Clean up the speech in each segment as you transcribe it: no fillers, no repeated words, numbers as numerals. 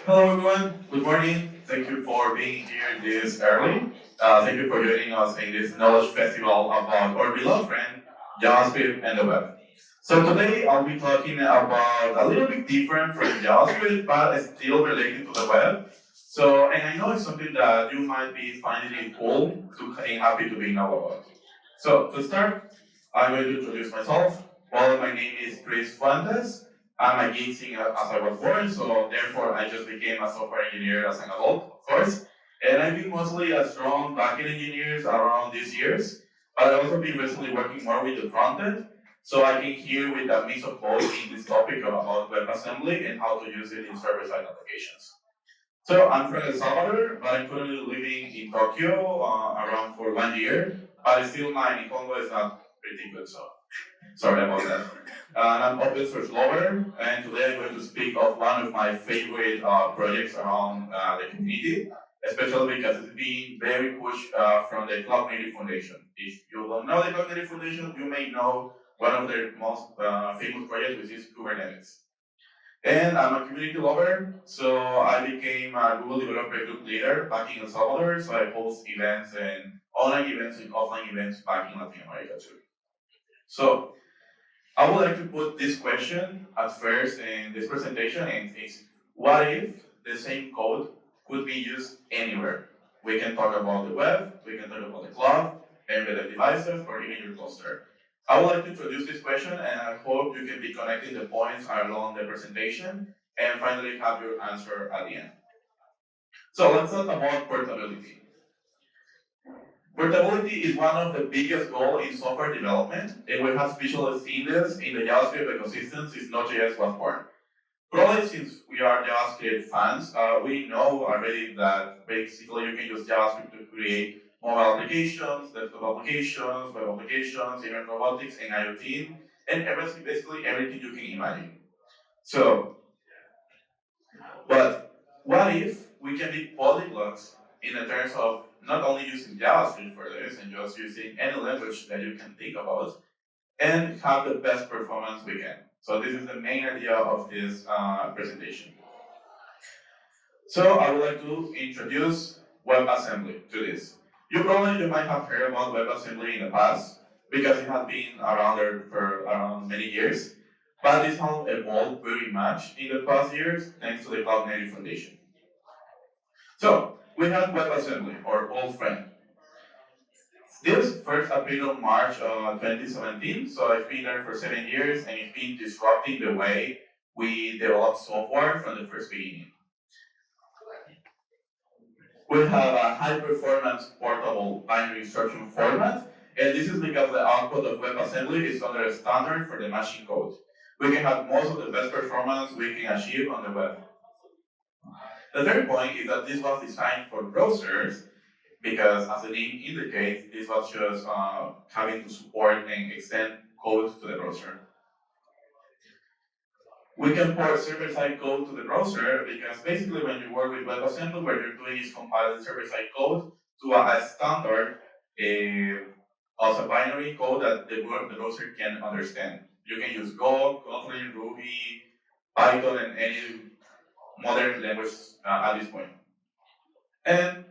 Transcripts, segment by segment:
Hello everyone, good morning. Thank you for being here this early. Thank you for joining us in this knowledge festival about our beloved friend, JavaScript and the web. So today I'll be talking about a little bit different from JavaScript, but still related to the web. And I know it's something that you might be finding it cool and happy to be know about. So to start, I'm going to introduce myself. Well, my name is Fuentes. I'm a geek singer as I was born, so therefore I just became a software engineer as an adult, of course. And I've been mostly a strong backend engineer around these years, but I've also been recently working more with the front end, so I came here with a mix of both in this topic about WebAssembly and how to use it in server-side applications. So I'm from El Salvador, but I'm currently living in Tokyo around for 1 year, but still my Nihongo is not pretty good, so sorry about that. And I'm open source lover, and today I'm going to speak of one of my favorite projects around the community, especially because it's being very pushed from the Cloud Native Foundation. If you don't know the Cloud Native Foundation, you may know one of their most famous projects, which is Kubernetes. And I'm a community lover, so I became a Google Developer Group leader back in El Salvador, so I host events and online events and offline events back in Latin America too. So I would like to put this question at first in this presentation, and it's what if the same code could be used anywhere? We can talk about the web, we can talk about the cloud, embedded devices, or even your cluster. I would like to introduce this question, and I hope you can be connecting the points along the presentation, and finally have your answer at the end. So let's talk about portability. Portability is one of the biggest goals in software development, and we have especially seen this in the JavaScript ecosystem since Node.js was born. Probably since we are JavaScript fans, we know already that basically you can use JavaScript to create mobile applications, desktop applications, web applications, even robotics and IoT, and everything, basically everything you can imagine. So, but what if we can be polyglots in the terms of not only using JavaScript for this and just using any language that you can think about and have the best performance we can. So this is the main idea of this presentation. So I would like to introduce WebAssembly to this. You might have heard about WebAssembly in the past because it has been around there for around many years, but this has evolved very much in the past years thanks to the Cloud Native Foundation. So we have WebAssembly, our old friend. This first appeared on March 2017, so it's been there for 7 years and it's been disrupting the way we develop software from the first beginning. We have a high performance portable binary instruction format, and this is because the output of WebAssembly is under a standard for the machine code. We can have most of the best performance we can achieve on the web. The third point is that this was designed for browsers because, as the name indicates, this was just having to support and extend code to the browser. We can port server-side code to the browser because basically when you work with WebAssembly, what you're doing is compiling server-side code to a standard as a binary code that the browser can understand. You can use Go, Kotlin, Ruby, Python, and any modern language at this point. And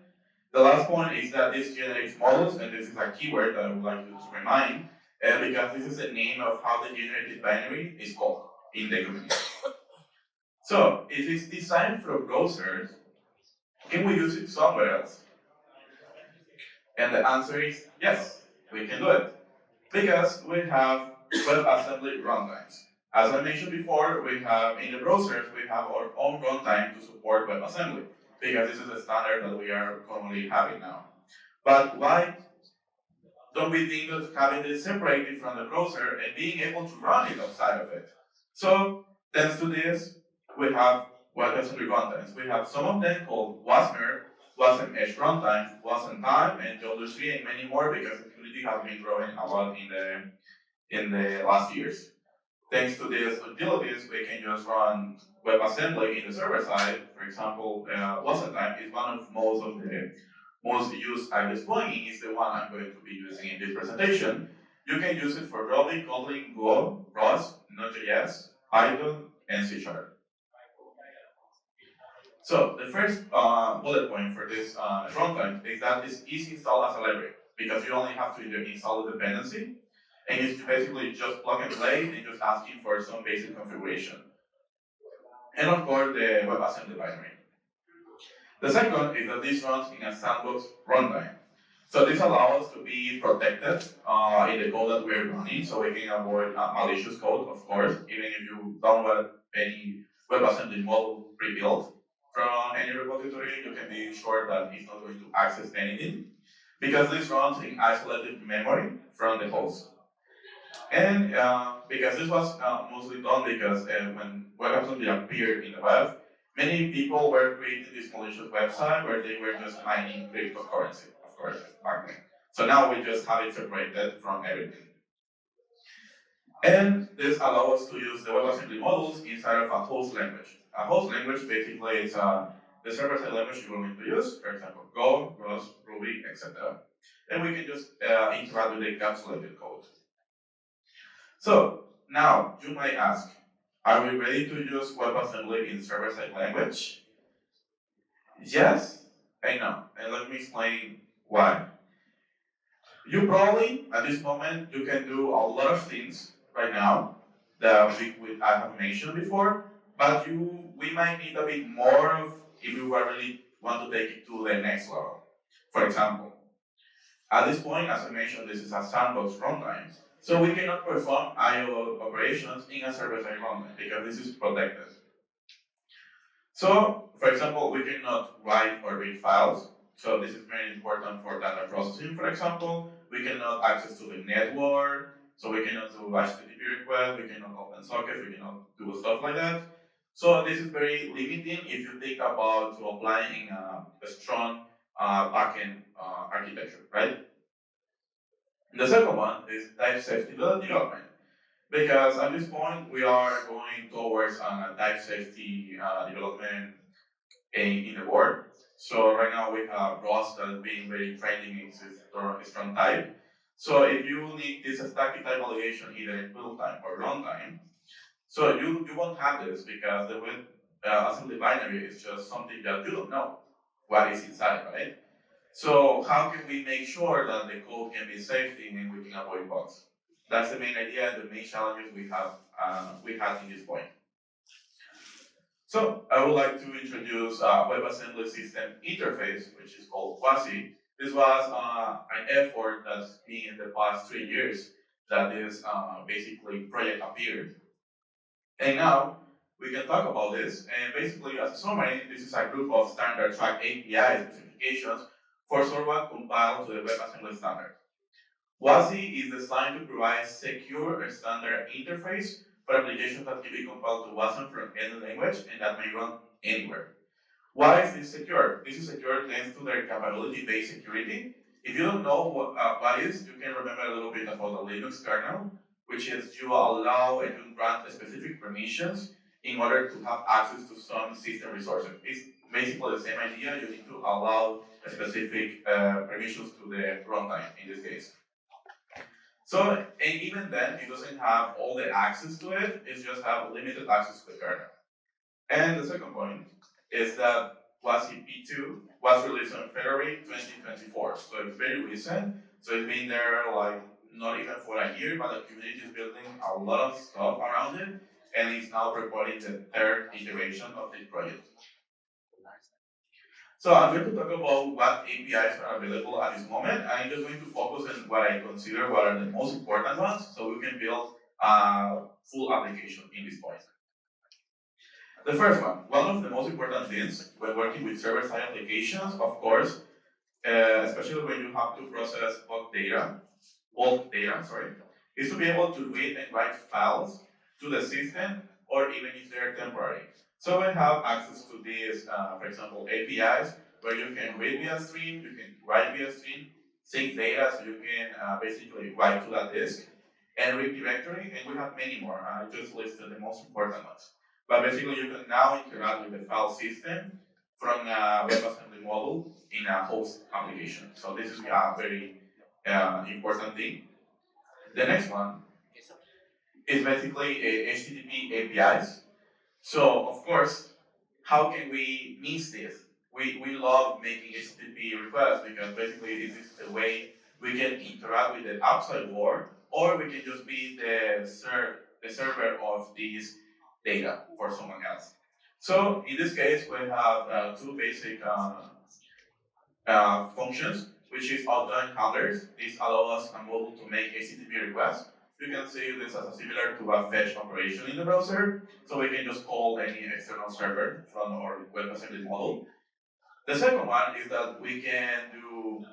the last point is that this generates models, and this is a keyword that I would like you to remind, because this is the name of how the generated binary is called in the community. So, if it's designed for browsers, can we use it somewhere else? And the answer is yes, we can do it. Because we have WebAssembly runtimes. As I mentioned before, we have in the browsers, we have our own runtime to support WebAssembly, because this is the standard that we are currently having now. But why don't we think of having this separated from the browser and being able to run it outside of it? So, thanks to this, we have WebAssembly runtimes. We have some of them called Wasmer, Wasm Edge Runtime, Wasm Time, and JWT, and many more because the community has been growing a lot in the last years. Thanks to these utilities, we can just run WebAssembly in the server side. For example, Wasm Time is one of the most used IDES plugin is the one I'm going to be using in this presentation. You can use it for Ruby, Kotlin, Go, Rust, Node.js, Python, and C#. So the first bullet point for this runtime is that it's easy install as a library because you only have to either install the dependency, and it's basically just plug and play and just asking for some basic configuration. And of course, the WebAssembly binary. The second is that this runs in a sandbox runtime. So this allows us to be protected in the code that we're running, so we can avoid malicious code, of course, even if you download any WebAssembly model pre-built from any repository, you can be sure that it's not going to access anything, because this runs in isolated memory from the host. And because this was mostly done because when WebAssembly appeared in the web, many people were creating this malicious website where they were just mining cryptocurrency, of course, back then. So now we just have it separated from everything. And this allows us to use the WebAssembly models inside of a host language. A host language basically is the server-side language you're going to use, for example, Go, Rust, Ruby, etc. And we can just interact with the encapsulated code. So now you might ask, are we ready to use WebAssembly in server-side language? Yes and no, and let me explain why. You probably, at this moment, you can do a lot of things right now that I have mentioned before, but we might need a bit more of if you really want to take it to the next level. For example, at this point, as I mentioned, this is a sandbox runtime, so we cannot perform I/O operations in a server-side runtime because this is protected. So, for example, we cannot write or read files. So this is very important for data processing, for example. We cannot access to the network, so we cannot do HTTP requests, we cannot open sockets, we cannot do stuff like that. So this is very limiting if you think about to applying a strong backend architecture, right? The second one is type safety development. Because at this point, we are going towards type safety development in the world. So right now we have Rust that's being very trending in strong type. So if you need this static type validation either in build time or runtime, so you won't have this because the web assembly binary is just something that you don't know what is inside, right? So how can we make sure that the code can be safety and we can avoid bugs? That's the main idea and the main challenges we had in this point. So I would like to introduce a WebAssembly system interface, which is called WASI. This was an effort that's been in the past 3 years that this basically project appeared. And now we can talk about this. And basically, as a summary, this is a group of standard track API specifications for Sorba compiled to the WebAssembly standard. WASI is designed to provide secure and standard interface for applications that can be compiled to WASM from any language and that may run anywhere. Why is this secure? This is secure thanks to their capability-based security. If you don't know what is, you can remember a little bit about the Linux kernel, which is you allow and you grant specific permissions in order to have access to some system resources. It's basically the same idea. You need to allow specific permissions to the runtime in this case. So, and even then, it doesn't have all the access to it, it just have limited access to the kernel. And the second point is that WASI P2 was released in February 2024. So it's very recent. So it's been there like not even for a year, but the community is building a lot of stuff around it. And it's now reporting the third iteration of this project. So I'm going to talk about what APIs are available at this moment. I'm just going to focus on what I consider what are the most important ones, so we can build a full application in this point. The first one of the most important things when working with server-side applications, of course, especially when you have to process bulk data, is to be able to read and write files to the system, or even if they're temporary. So we have access to these, for example, APIs, where you can read via stream, you can write via stream, sync data, so you can basically write to that disk, and read directory, and we have many more. I just listed the most important ones. But basically, you can now interact with the file system from a WebAssembly model in a host application. So this is a very important thing. The next one is basically HTTP APIs. So of course, how can we miss this? We love making HTTP requests because basically this is the way we can interact with the outside world, or we can just be the server of this data for someone else. So in this case, we have two basic functions, which is outgoing handlers. This allows us a model to make HTTP requests. You can see this as a similar to a fetch operation in the browser. So we can just call any external server from our WebAssembly model. The second one is that we can do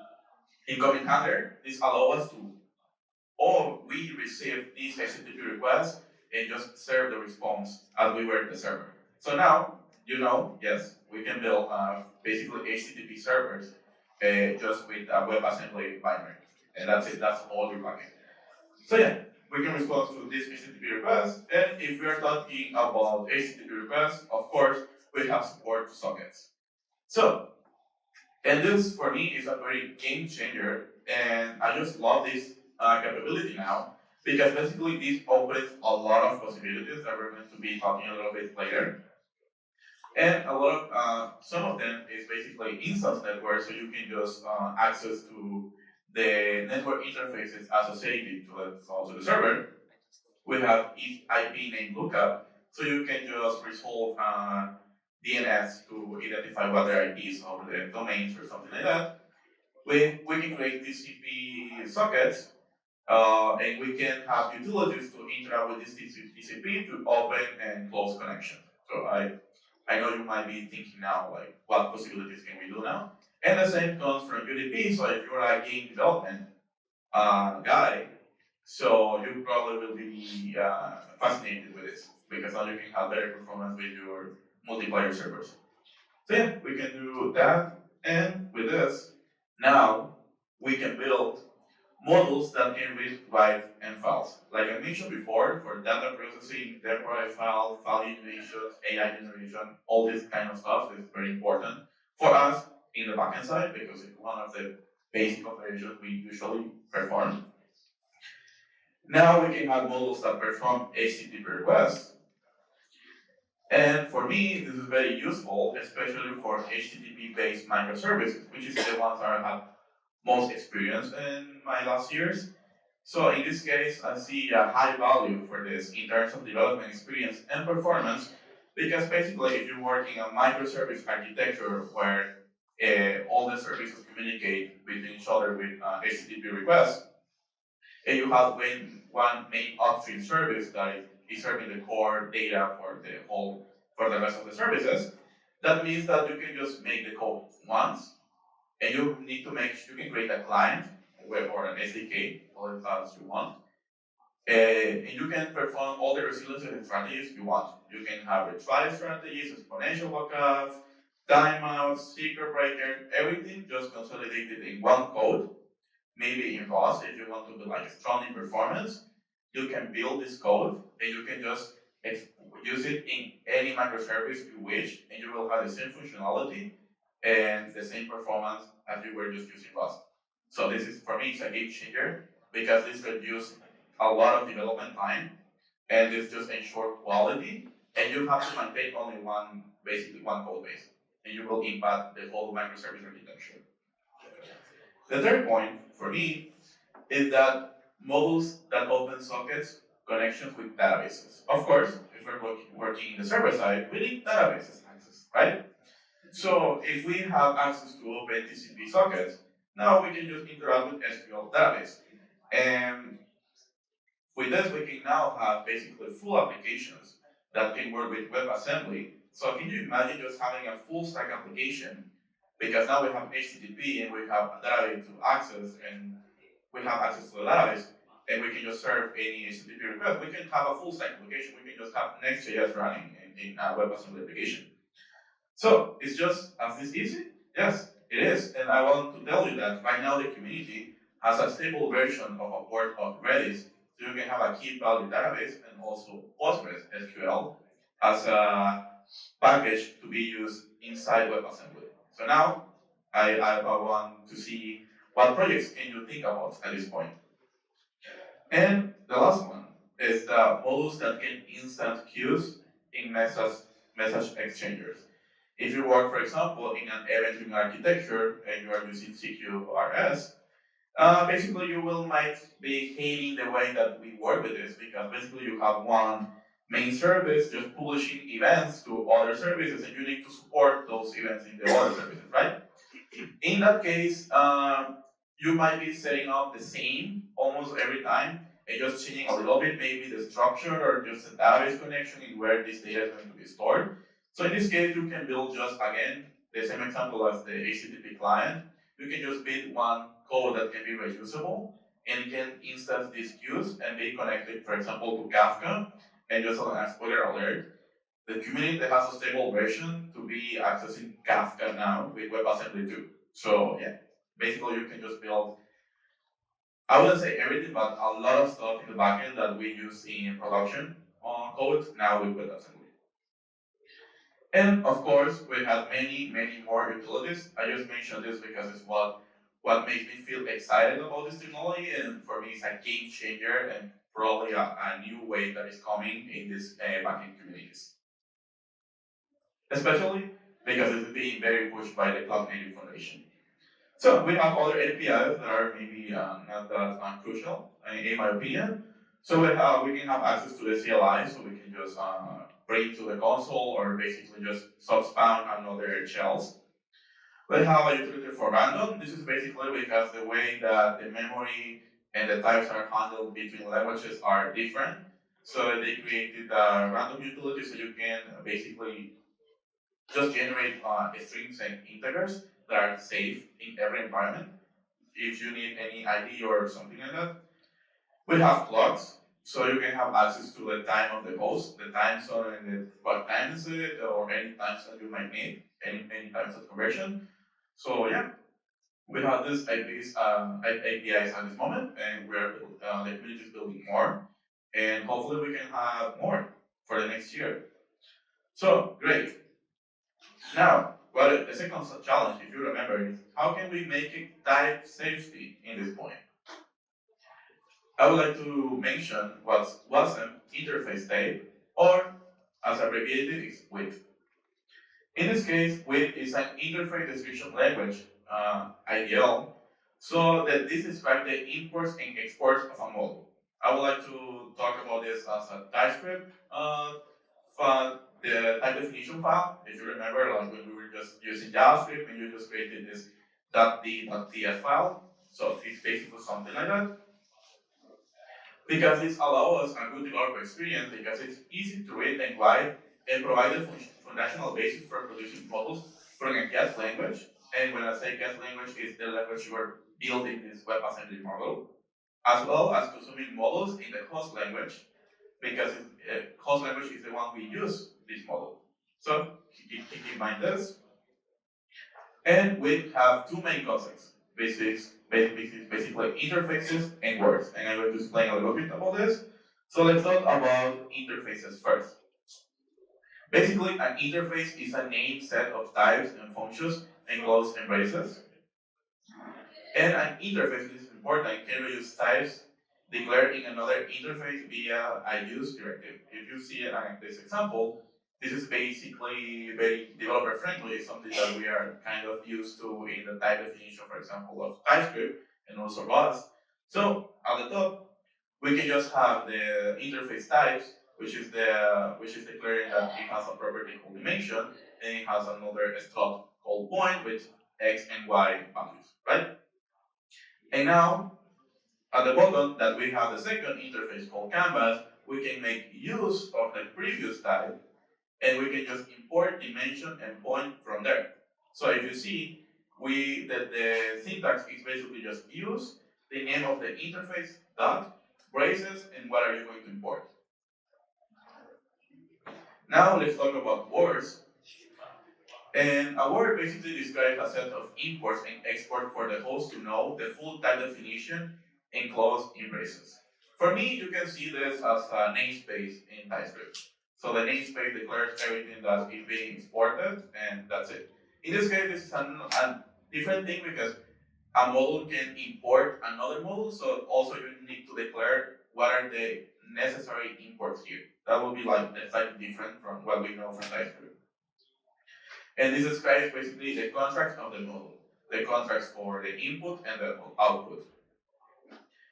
incoming handler. This allows us to, or we receive this HTTP request and just serve the response as we were the server. So now, yes, we can build basically HTTP servers just with a WebAssembly binary. And that's it, that's all you're running. So yeah, we can respond to this HTTP request. And if we are talking about HTTP requests, of course, we have support to sockets. So, and this for me is a very game changer. And I just love this capability now because basically this opens a lot of possibilities that we're going to be talking a little bit later. And a lot of some of them is basically instance network, so you can just access to the network interfaces associated to the server. We have IP name lookup, so you can just resolve DNS to identify what the IPs of the domains or something like that. We can create TCP sockets, and we can have utilities to interact with this TCP to open and close connections. So I know you might be thinking now, like, what possibilities can we do now? And the same comes from UDP. So if you're a game development guy, so you probably will be fascinated with this because now you can have better performance with your multiplayer servers. So yeah, we can do that. And with this, now we can build models that can read, write, and files. Like I mentioned before, for data processing, temporary file generation, AI generation, all this kind of stuff is very important for us in the backend side because it's one of the basic operations we usually perform. Now we can have models that perform HTTP requests. And for me, this is very useful, especially for HTTP-based microservices, which is the ones that I have most experience in my last years. So in this case, I see a high value for this in terms of development experience and performance, because basically if you're working on microservice architecture where all the services communicate with each other with HTTP requests, and you have one main upstream service that is serving the core data for the rest of the services, that means that you can just make the code once, and you can create a client or an SDK, call it as you want, and you can perform all the resilience strategies you want. You can have retry strategies, exponential lookups, timeouts, secret breaker, everything just consolidated in one code. Maybe in ROS, if you want to do like strong in performance, you can build this code and you can just use it in any microservice you wish, and you will have the same functionality and the same performance as you were just using Rust. So this is, for me, it's a game changer because this reduces a lot of development time and this just ensures quality, and you have to maintain only basically one code base, and you will impact the whole microservice architecture. The third point for me is that models that open sockets connections with databases. Of course, if we're working in the server side, we need databases access, right? So if we have access to open TCP sockets, now we can just interact with SQL database. And with this, we can now have basically full applications that can work with WebAssembly. So can you imagine just having a full stack application? Because now we have HTTP and we have a database to access, and we have access to the database, and we can just serve any HTTP request. We can have a full stack application. We can just have Next.js running in a WebAssembly application. So it's just as this easy? Yes, it is. And I want to tell you that right now the community has a stable version of a port of Redis. So you can have a key value database and also PostgreSQL as a package to be used inside WebAssembly. So now I want to see what projects can you think about at this point. And the last one is the models that can instant queues in message exchangers. If you work, for example, in an event-driven architecture and you are using CQRS, basically you will might be hating the way that we work with this, because basically you have one main service just publishing events to other services, and you need to support those events in the other services, right? In that case, you might be setting up the same almost every time and just changing a little bit, maybe the structure or just a database connection in where this data is going to be stored. So in this case, you can build just, again, the same example as the HTTP client. You can just build one code that can be reusable, and it can instance these queues and be connected, for example, to Kafka, and just on a spoiler alert, the community has a stable version to be accessing Kafka now with WebAssembly 2. So yeah, basically you can just build, I wouldn't say everything, but a lot of stuff in the backend that we use in production code now with WebAssembly. And of course, we have many more utilities. I just mentioned this because it's what makes me feel excited about this technology, and for me, it's a game changer and probably a new way that is coming in this backend communities. Especially because it's being very pushed by the Cloud Native Foundation. So we have other APIs that are maybe not that crucial, in my opinion. So we can have access to the CLI, so we can just bring it to the console or basically just subspawn another shells. We have a utility for random. This is basically because the way that the memory and the types are handled between languages are different. So they created a random utility, so you can basically just generate strings and integers that are safe in every environment. If you need any ID or something like that, we have clocks, so you can have access to the time of the host, the time zone, and what time is it, or any times that you might need, any types of conversion. So yeah, we have these APIs at this moment, and the community is building more, and hopefully we can have more for the next year. So great. Now, the second challenge, if you remember, is how can we make it type safety in this point? I would like to mention what's an interface type, or as abbreviated is WIT. In this case, WIT is an interface description language, IDL, so that this describes the imports and exports of a model. I would like to talk about this as a TypeScript the type definition file. If you remember, like when we were just using JavaScript and you just created this .d.ts file. So it's basically something like that. Because it allows us a good developer experience, because it's easy to read and write and provide the foundational basis for producing models from a guest language. And when I say guest language, it's the language you are building this WebAssembly model, as well as consuming models in the host language, because host language is the one we use this model. So keep in mind this. And we have two main concepts, basically interfaces and words. And I'm going to explain a little bit about this. So let's talk about interfaces first. Basically, an interface is a named set of types and functions enclosed in braces. And an interface, this is important, can reuse types declared in another interface via a use directive. If you see this example, this is basically very developer friendly, something that we are kind of used to in the type definition, for example, of TypeScript and also Rust. So at the top, we can just have the interface types, which is declaring that it has a property called dimension, and it has another struct called point with x and y values, right? And now at the bottom that we have the second interface called canvas, we can make use of the previous type, and we can just import dimension and point from there. So if you see, the syntax is basically just use the name of the interface dot braces and what are you going to import. Now let's talk about words. And a word basically describes a set of imports and exports for the host to know the full type definition enclosed in braces. For me, you can see this as a namespace in TypeScript. So the namespace declares everything that is being exported, and that's it. In this case, this is a different thing because a model can import another model, so also you need to declare what are the necessary imports here. That will be like slightly different from what we know from TypeScript. And this describes basically the contracts of the model, the contracts for the input and the output.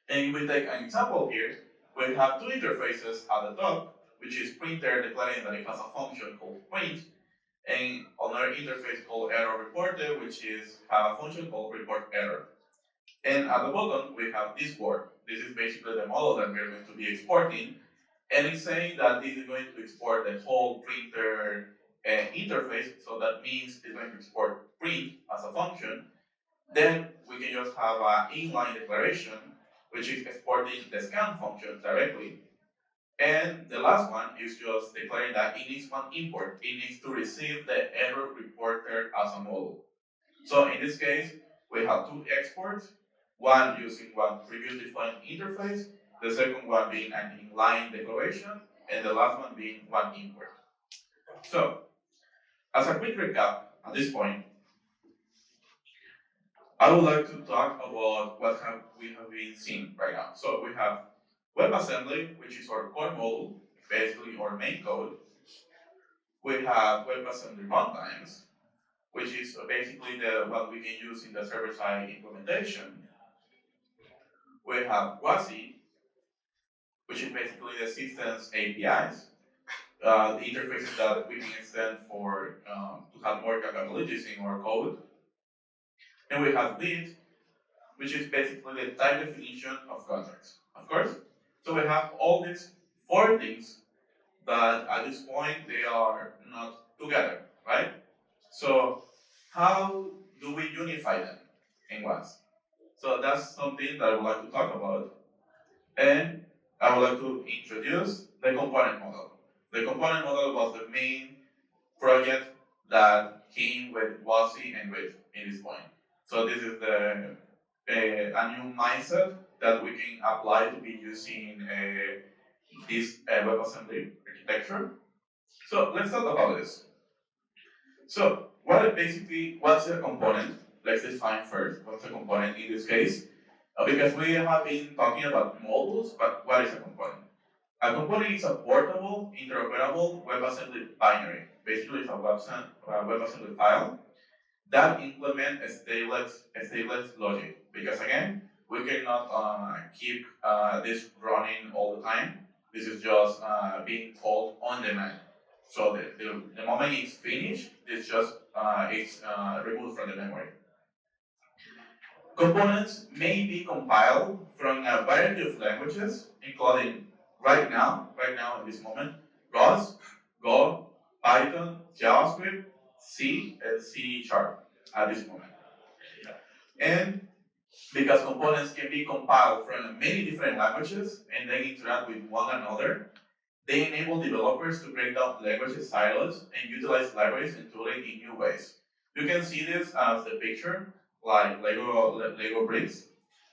And if we take an example here, we have two interfaces at the top, which is printer declaring that it has a function called print, and another interface called error reporter, which is have a function called report error. And at the bottom, we have this word. This is basically the model that we're going to be exporting, and it's saying that this is going to export the whole printer interface, so that means it's going to export print as a function. Then we can just have an inline declaration, which is exporting the scan function directly. And the last one is just declaring that it needs one import. It needs to receive the error reporter as a model. So in this case, we have two exports, one using one previously defined interface, the second one being an inline declaration, and the last one being one import. So, as a quick recap at this point, I would like to talk about what we have been seeing right now. So we have WebAssembly, which is our core model, basically our main code. We have WebAssembly runtimes, which is basically what we can use in the server-side implementation. We have WASI, which is basically the system's APIs, the interfaces that we can extend for to have more capabilities in our code. And we have Lead, which is basically the type definition of contracts, of course. So we have all these four things that at this point they are not together, right? So how do we unify them in once? So that's something that I would like to talk about. And I would like to introduce the component model. The component model was the main project that came with WASI and with in this point. So this is a new mindset that we can apply to be using this WebAssembly architecture. So let's talk about this. So what's a component? Let's define first what's a component in this case. Because we have been talking about modules, but what is a component? A component is a portable, interoperable WebAssembly binary. Basically, it's a WebAssembly file that implement a stateless logic. Because again, we cannot keep this running all the time. This is just being called on demand. So the moment it's finished, it's just it's removed from the memory. Components may be compiled from a variety of languages, including right now in this moment, Rust, Go, Python, JavaScript, C, and C# at this moment. And because components can be compiled from many different languages and they interact with one another, they enable developers to break down language silos and utilize libraries and tooling in new ways. You can see this as the picture, like Lego bricks.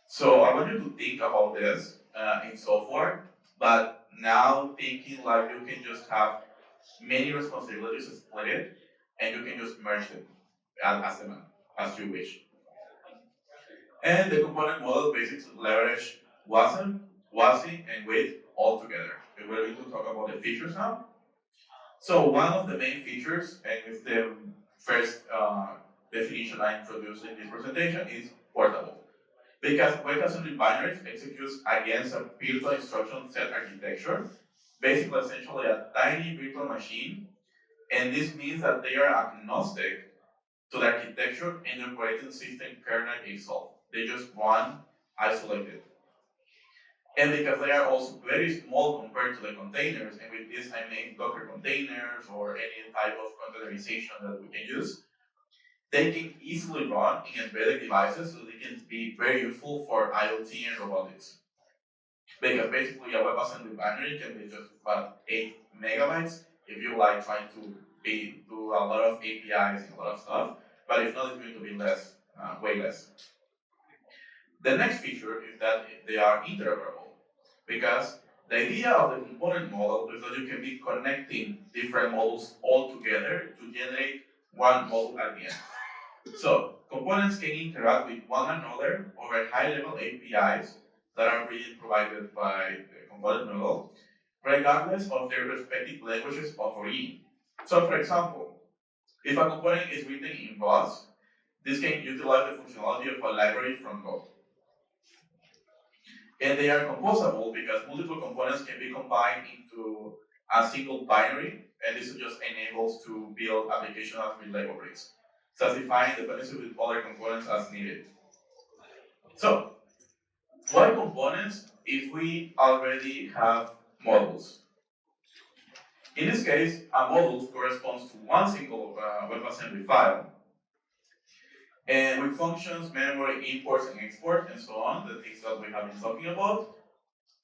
So I want you to think about this in software, but now thinking like you can just have many responsibilities split and you can just merge them as you wish. And the component model basically leverage WASI, and WAIT all together. We're going to talk about the features now. So one of the main features, and it's the first definition I introduced in this presentation, is portable. Because WebAssembly binaries executes against a virtual instruction set architecture, basically essentially a tiny virtual machine, and this means that they are agnostic to the architecture and the operating system kernel itself. They just run isolated. And because they are also very small compared to the containers, and with this I mean Docker containers or any type of containerization that we can use, they can easily run in embedded devices, so they can be very useful for IoT and robotics. Because basically a WebAssembly binary can be just about 8 megabytes if you like trying to do a lot of APIs and a lot of stuff, but if not, it's going to be less, way less. The next feature is that they are interoperable, because the idea of the component model is that you can be connecting different models all together to generate one model at the end. So components can interact with one another over high-level APIs that are being provided by the component model, regardless of their respective languages of origin. So for example, If a component is written in Rust, this can utilize the functionality of a library from Go. And they are composable because multiple components can be combined into a single binary, and this just enables to build applications with Lego bricks, satisfying dependency with other components as needed. So, why components if we already have modules? In this case, a module corresponds to one single WebAssembly file, and with functions, memory, imports, and export, and so on, the things that we have been talking about.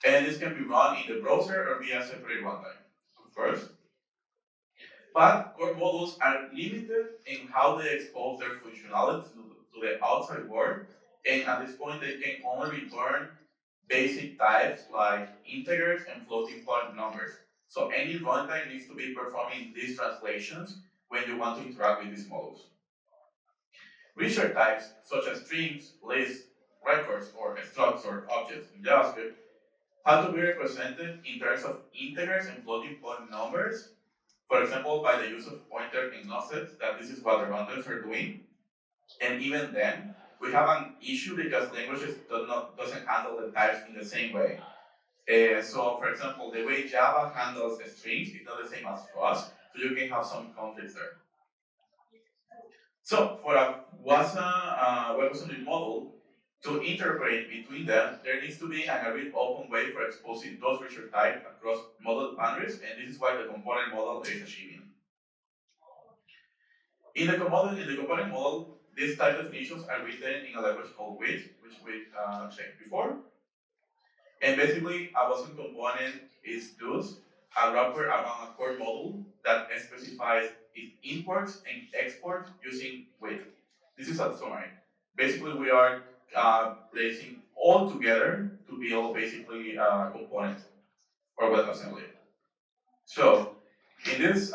And this can be run in the browser or via separate runtime, first. But core modules are limited in how they expose their functionality to the outside world, and at this point, they can only return basic types like integers and floating point numbers. So any runtime needs to be performing these translations when you want to interact with these modules. Research types such as strings, lists, records, or structs or objects in JavaScript have to be represented in terms of integers and floating point numbers. For example, by the use of pointer and offsets, that this is what the runtimes are doing. And even then, we have an issue because languages doesn't handle the types in the same way. So, for example, the way Java handles strings is not the same as Rust, so you can have some conflicts there. So, for a WebAssembly model, to interpret between them, there needs to be an agreed open way for exposing those research types across model boundaries, and this is why the component model is achieving. In the component model, these type definitions are written in a language called WIT, which we checked before. And basically, a WASM component is thus a wrapper around a core model that specifies its imports and exports using WIT. This is a summary. Basically, we are placing all together to build basically a component or WebAssembly. So, in this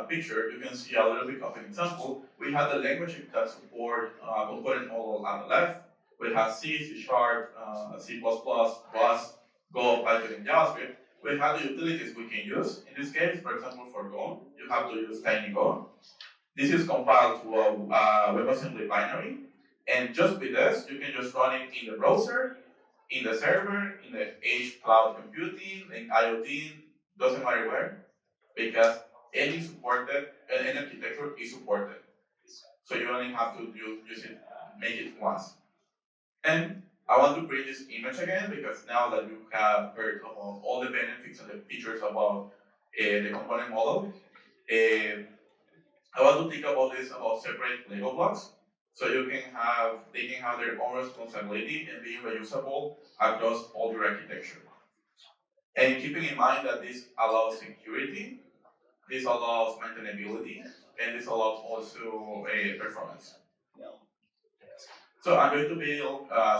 picture, you can see a little bit of an example. We have the language that support component model on the left. We have C, C Sharp, C++, Rust, Go, Python, and JavaScript. We have the utilities we can use. In this case, for example, for Go, you have to use TinyGo. This is compiled to a WebAssembly binary. And just with this, you can just run it in the browser, in the server, in the edge cloud computing, in IoT, doesn't matter where, because any architecture is supported. So you only have to use it, make it once. And I want to bring this image again because now that you have heard about all the benefits and the features about the component model, I want to think about this about separate Lego blocks. So they can have their own responsibility and being reusable across all your architecture. And keeping in mind that this allows security, this allows maintainability, and this allows also performance. So I'm going to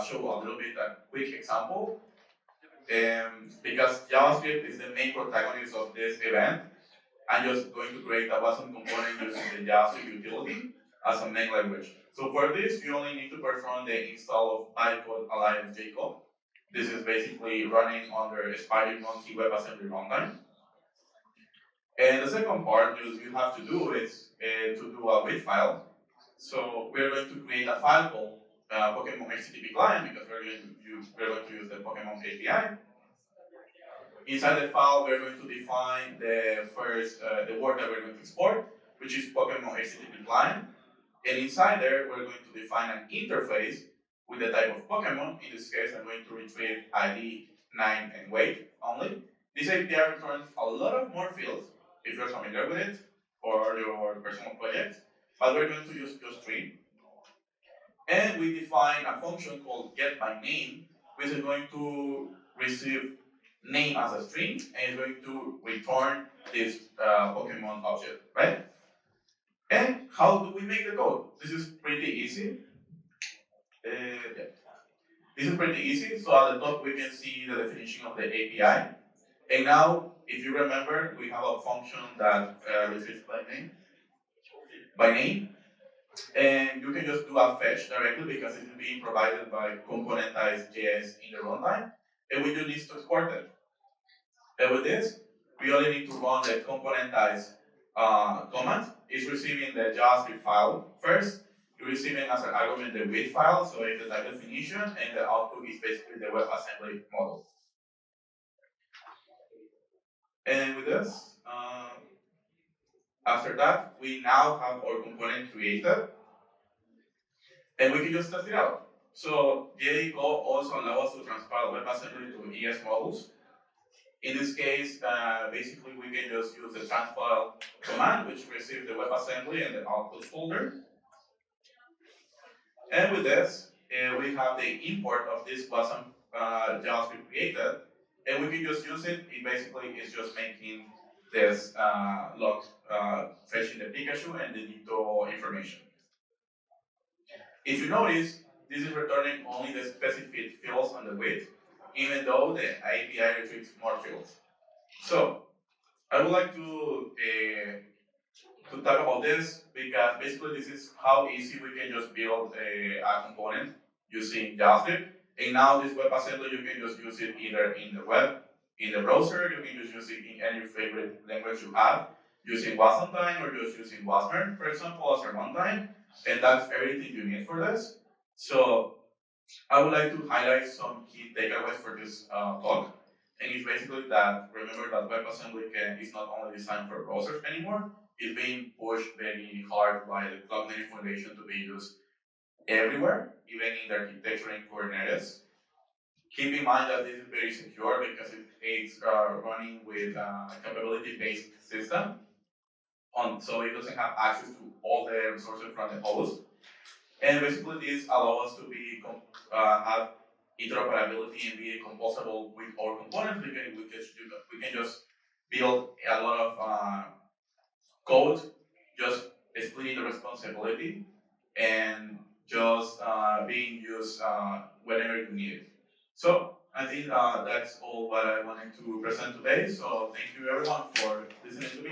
show a little bit a quick example. Because JavaScript is the main protagonist of this event, I'm just going to create a WASM component using the JavaScript utility as a main language. So for this, you only need to perform the install of bytecode alliance Jacob. This is basically running under Spider Monkey WebAssembly runtime. And the second part you have to do is to do a with file. So we're going to create a file called Pokemon HTTP client because we're going to use the Pokemon API. Inside the file, we're going to define the word that we're going to export, which is Pokemon HTTP client. And inside there, we're going to define an interface with the type of Pokemon. In this case, I'm going to retrieve ID, name, and weight only. This API returns a lot of more fields if you're familiar with it for your personal project, but we're going to use just three. And we define a function called getByName, which is going to receive name as a string and is going to return this Pokemon object, right? And how do we make the code? This is pretty easy. Yeah. This is pretty easy. So at the top we can see the definition of the API. And now, if you remember, we have a function that receives by name. And you can just do a fetch directly because it is being provided by componentized JS in the runtime. And we just need to export it. And with this, we only need to run the componentized command is receiving the JavaScript file first. You're receiving as an argument the with file, so it's the type definition, and the output is basically the WebAssembly model. And with this, after that, we now have our component created, and we can just test it out. So JDCO also allows us to transpile WebAssembly to ES modules. In this case, basically we can just use the transpile command, which receives the WebAssembly and the output folder. And with this, we have the import of this wasm JavaScript created, and we can just use it. It basically is just making this log, fetching the Pikachu and the Ditto information. If you notice, this is returning only the specific fields on the width, even though the API retrieves more fields. So I would like to talk about this because basically this is how easy we can just build a component using JavaScript. And now this WebAssembly, you can just use it either in the web, in the browser, you can just use it in any favorite language you have, using Wasmtime or just using Wasmer, for example, as a runtime. And that's everything you need for this. So I would like to highlight some key takeaways for this talk. And it's basically that remember that WebAssembly is not only designed for browsers anymore, it's being pushed very hard by the Cloud Native Foundation to be used everywhere, even in the architecture in Kubernetes. Keep in mind that this is very secure because it's running with a capability-based system, so it doesn't have access to all the resources from the host. And basically, this allows us to be have interoperability and be composable with our components. We can just build a lot of code, just splitting the responsibility and just being used whenever you need it. So I think that's all what I wanted to present today. So thank you everyone for listening to me.